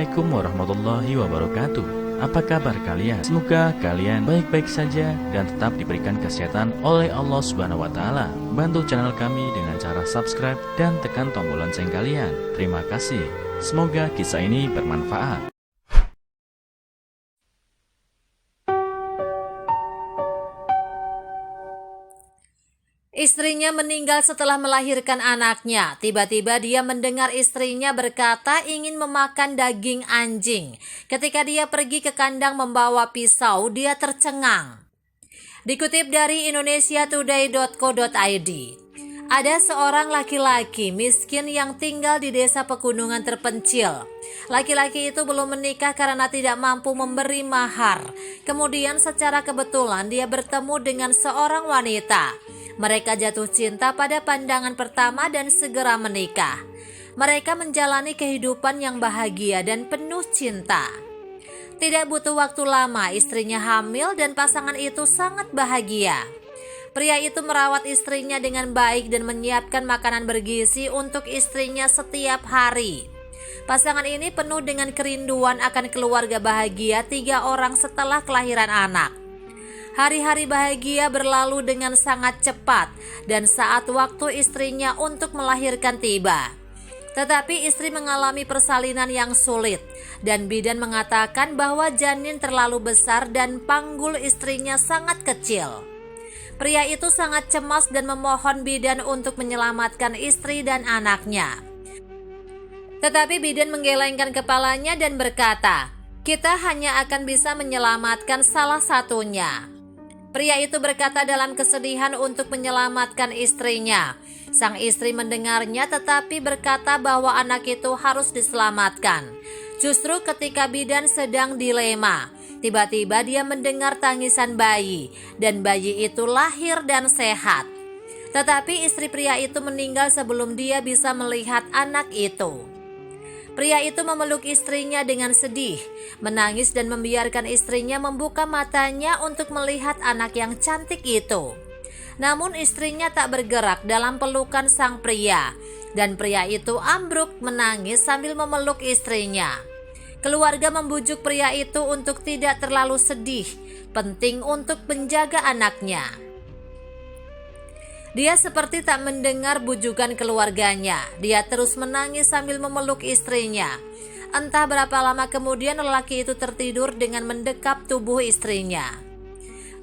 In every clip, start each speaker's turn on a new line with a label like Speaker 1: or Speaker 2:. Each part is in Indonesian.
Speaker 1: Assalamualaikum warahmatullahi wabarakatuh. Apa kabar kalian? Semoga kalian baik-baik saja dan tetap diberikan kesehatan oleh Allah Subhanahu wa taala. Bantu channel kami dengan cara subscribe dan tekan tombol lonceng kalian. Terima kasih. Semoga kisah ini bermanfaat.
Speaker 2: Istrinya meninggal setelah melahirkan anaknya. Tiba-tiba dia mendengar istrinya berkata ingin memakan daging anjing. Ketika dia pergi ke kandang membawa pisau, dia tercengang. Dikutip dari indonesiatoday.co.id, ada seorang laki-laki miskin yang tinggal di desa pegunungan terpencil. Laki-laki itu belum menikah karena tidak mampu memberi mahar. Kemudian secara kebetulan dia bertemu dengan seorang wanita. Mereka jatuh cinta pada pandangan pertama dan segera menikah. Mereka menjalani kehidupan yang bahagia dan penuh cinta. Tidak butuh waktu lama, istrinya hamil dan pasangan itu sangat bahagia. Pria itu merawat istrinya dengan baik dan menyiapkan makanan bergizi untuk istrinya setiap hari. Pasangan ini penuh dengan kerinduan akan keluarga bahagia 3 orang setelah kelahiran anak. Hari-hari bahagia berlalu dengan sangat cepat dan saat waktu istrinya untuk melahirkan tiba. Tetapi istri mengalami persalinan yang sulit dan bidan mengatakan bahwa janin terlalu besar dan panggul istrinya sangat kecil. Pria itu sangat cemas dan memohon bidan untuk menyelamatkan istri dan anaknya. Tetapi bidan menggelengkan kepalanya dan berkata, "Kita hanya akan bisa menyelamatkan salah satunya." Pria itu berkata dalam kesedihan untuk menyelamatkan istrinya. Sang istri mendengarnya tetapi berkata bahwa anak itu harus diselamatkan. Justru ketika bidan sedang dilema, tiba-tiba dia mendengar tangisan bayi dan bayi itu lahir dan sehat. Tetapi istri pria itu meninggal sebelum dia bisa melihat anak itu. Pria itu memeluk istrinya dengan sedih, menangis dan membiarkan istrinya membuka matanya untuk melihat anak yang cantik itu. Namun istrinya tak bergerak dalam pelukan sang pria, dan pria itu ambruk menangis sambil memeluk istrinya. Keluarga membujuk pria itu untuk tidak terlalu sedih, penting untuk menjaga anaknya. Dia seperti tak mendengar bujukan keluarganya. Dia terus menangis sambil memeluk istrinya. Entah berapa lama kemudian lelaki itu tertidur dengan mendekap tubuh istrinya.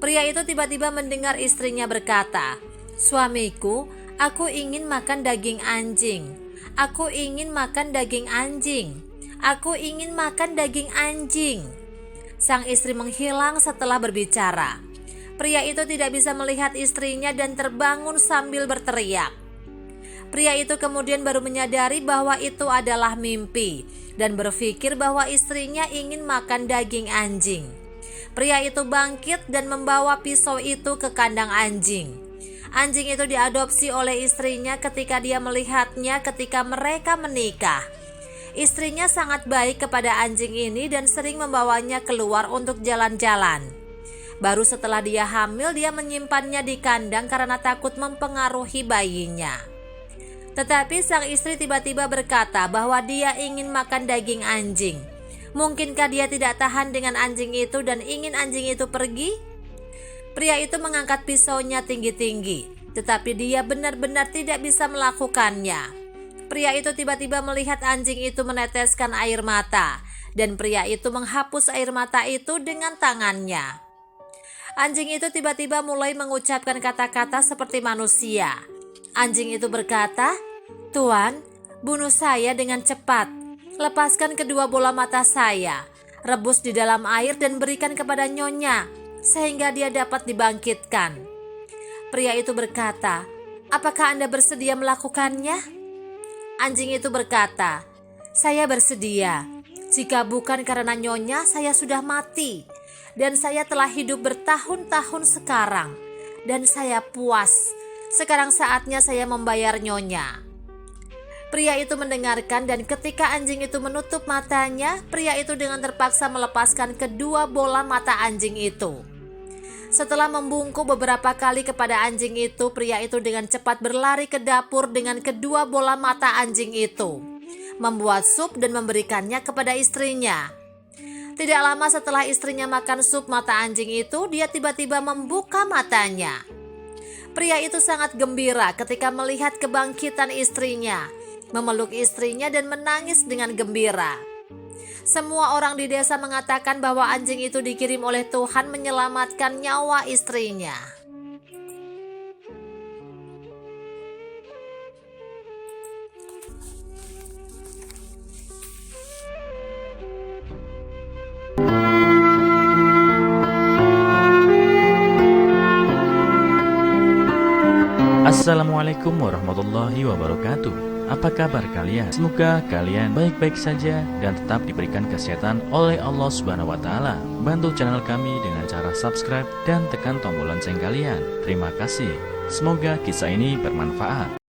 Speaker 2: Pria itu tiba-tiba mendengar istrinya berkata, "Suamiku, aku ingin makan daging anjing. Aku ingin makan daging anjing. Aku ingin makan daging anjing." Sang istri menghilang setelah berbicara. Pria itu tidak bisa melihat istrinya dan terbangun sambil berteriak. Pria itu kemudian baru menyadari bahwa itu adalah mimpi dan berpikir bahwa istrinya ingin makan daging anjing. Pria itu bangkit dan membawa pisau itu ke kandang anjing. Anjing itu diadopsi oleh istrinya ketika dia melihatnya ketika mereka menikah. Istrinya sangat baik kepada anjing ini dan sering membawanya keluar untuk jalan-jalan. Baru setelah dia hamil, dia menyimpannya di kandang karena takut mempengaruhi bayinya. Tetapi sang istri tiba-tiba berkata bahwa dia ingin makan daging anjing. Mungkinkah dia tidak tahan dengan anjing itu dan ingin anjing itu pergi? Pria itu mengangkat pisaunya tinggi-tinggi, tetapi dia benar-benar tidak bisa melakukannya. Pria itu tiba-tiba melihat anjing itu meneteskan air mata, dan pria itu menghapus air mata itu dengan tangannya. Anjing itu tiba-tiba mulai mengucapkan kata-kata seperti manusia. Anjing itu berkata, "Tuan, bunuh saya dengan cepat. Lepaskan kedua bola mata saya. Rebus di dalam air dan berikan kepada nyonya, sehingga dia dapat dibangkitkan." Pria itu berkata, "Apakah Anda bersedia melakukannya?" Anjing itu berkata, "Saya bersedia. Jika bukan karena nyonya, saya sudah mati. Dan saya telah hidup bertahun-tahun sekarang. Dan saya puas. Sekarang saatnya saya membayar nyonya." Pria itu mendengarkan dan ketika anjing itu menutup matanya, pria itu dengan terpaksa melepaskan kedua bola mata anjing itu. Setelah membungkuk beberapa kali kepada anjing itu, pria itu dengan cepat berlari ke dapur dengan kedua bola mata anjing itu. membuat sup dan memberikannya kepada istrinya. Tidak lama setelah istrinya makan sup mata anjing itu, dia tiba-tiba membuka matanya. Pria itu sangat gembira ketika melihat kebangkitan istrinya, memeluk istrinya dan menangis dengan gembira. Semua orang di desa mengatakan bahwa anjing itu dikirim oleh Tuhan menyelamatkan nyawa istrinya.
Speaker 1: Assalamualaikum warahmatullahi wabarakatuh. Apa kabar kalian? Semoga kalian baik-baik saja dan tetap diberikan kesehatan oleh Allah Subhanahu wa taala. Bantu channel kami dengan cara subscribe dan tekan tombol lonceng kalian. Terima kasih. Semoga kisah ini bermanfaat.